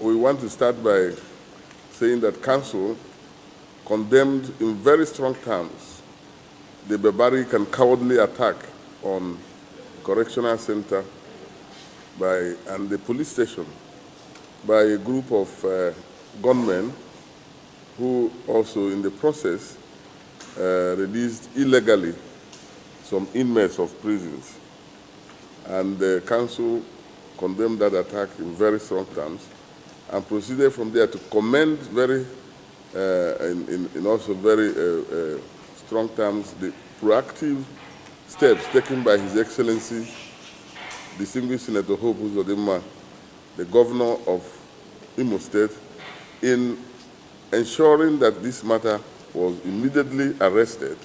we want to start by saying that Council condemned in very strong terms the barbaric and cowardly attack on correctional center and the police station by a group of gunmen who also in the process released illegally some inmates of prisons. And the Council condemned that attack in very strong terms and proceeded from there to commend in also very strong terms the proactive steps taken by His Excellency, distinguished Senator Hope Uzodimma, the Governor of Imo State, in ensuring that this matter was immediately arrested.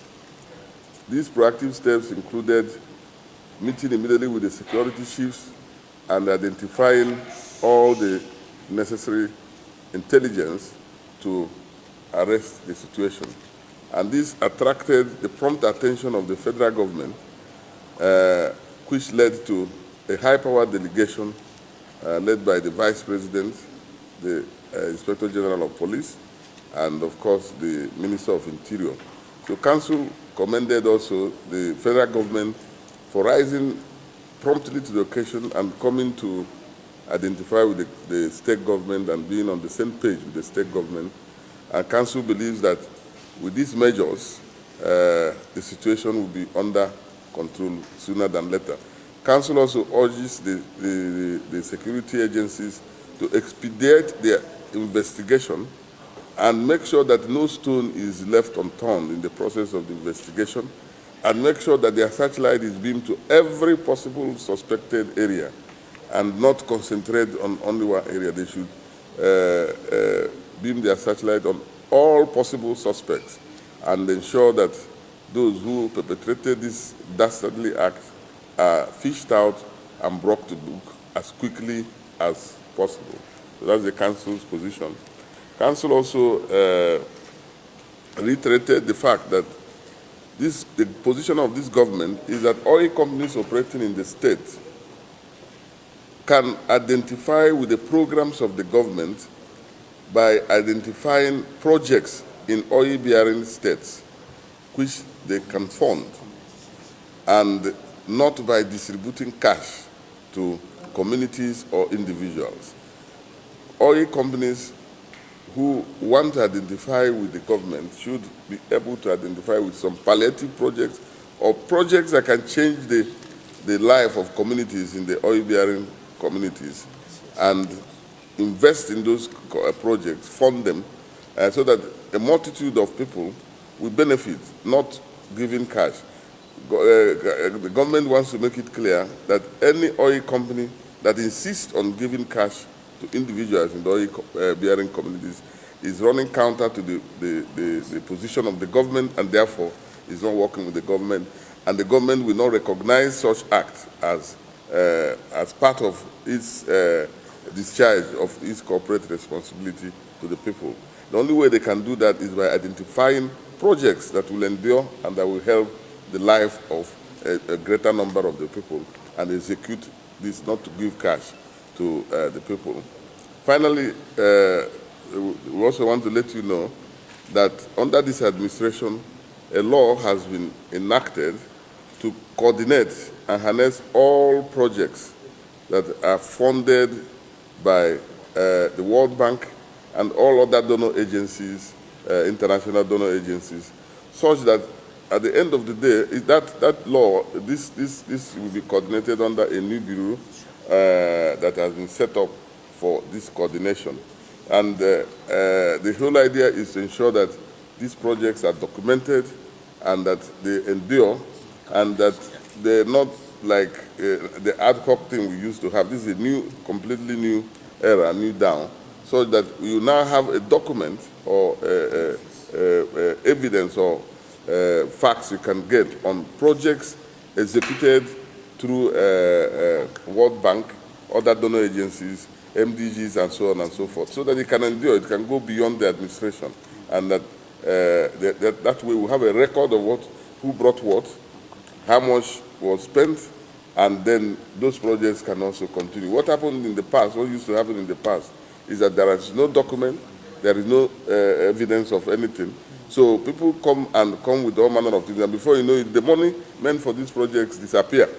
These proactive steps included meeting immediately with the security chiefs and identifying all the necessary intelligence to arrest the situation. And this attracted the prompt attention of the federal government, which led to a high-powered delegation led by the Vice President, the Inspector General of Police, and of course the Minister of Interior. So Council commended also the federal government for rising promptly to the occasion and coming to identify with the state government and being on the same page with the state government. And Council believes that with these measures, the situation will be under control sooner than later. Council also urges the security agencies to expedite their investigation and make sure that no stone is left unturned in the process of the investigation, and make sure that their searchlight is beamed to every possible suspected area and not concentrate on only one area. They should beam their searchlight on all possible suspects and ensure that those who perpetrated this dastardly act are fished out and brought to book as quickly as possible. So that's the Council's position. Council also reiterated the fact that the position of this government is that oil companies operating in the state can identify with the programs of the government by identifying projects in oil-bearing states which they can fund, and not by distributing cash to communities or individuals. Oil companies who want to identify with the government should be able to identify with some palliative projects or projects that can change the life of communities in the oil-bearing communities, and invest in those projects, fund them, so that a multitude of people will benefit, not giving cash. The government wants to make it clear that any oil company that insists on giving cash to individuals in the oil-bearing communities is running counter to the position of the government, and therefore is not working with the government, and the government will not recognize such acts as part of its discharge of its corporate responsibility to the people. The only way they can do that is by identifying projects that will endure and that will help the life of a greater number of the people, and execute this, not to give cash to the people. Finally, we also want to let you know that under this administration, a law has been enacted to coordinate and harness all projects that are funded by the World Bank and all other donor agencies, international donor agencies, such that at the end of the day, that law, this will be coordinated under a new bureau that has been set up for this coordination. And the whole idea is to ensure that these projects are documented and that they endure, and that they're not like the ad hoc thing we used to have. This is a new, completely new era, new down, so that you now have a document or evidence or facts you can get on projects executed through World Bank, other donor agencies, MDGs, and so on and so forth, so that it can endure, it can go beyond the administration, and that that way we have a record of who brought what, how much was spent, and then those projects can also continue. What happened in the past, what used to happen in the past, is that there is no document, there is no evidence of anything. So people come with all manner of things, and before you know it, the money meant for these projects disappear.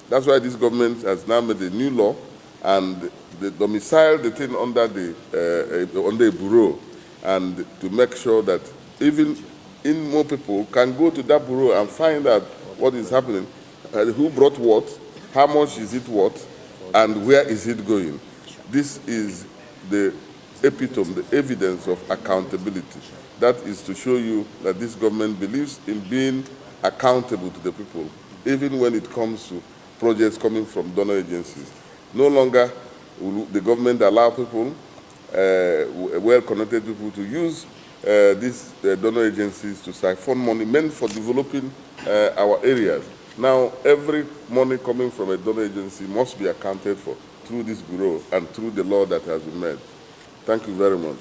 That's why this government has now made a new law, and they domicile the thing under a bureau, and to make sure that even more people can go to that bureau and find out what is happening, who brought what, how much is it worth, and where is it going. This is the epitome, the evidence of accountability. That is to show you that this government believes in being accountable to the people, even when it comes to projects coming from donor agencies. No longer will the government allow people, well-connected people, to use these donor agencies to siphon money meant for developing our areas. Now, every money coming from a donor agency must be accounted for through this bureau and through the law that has been made. Thank you very much.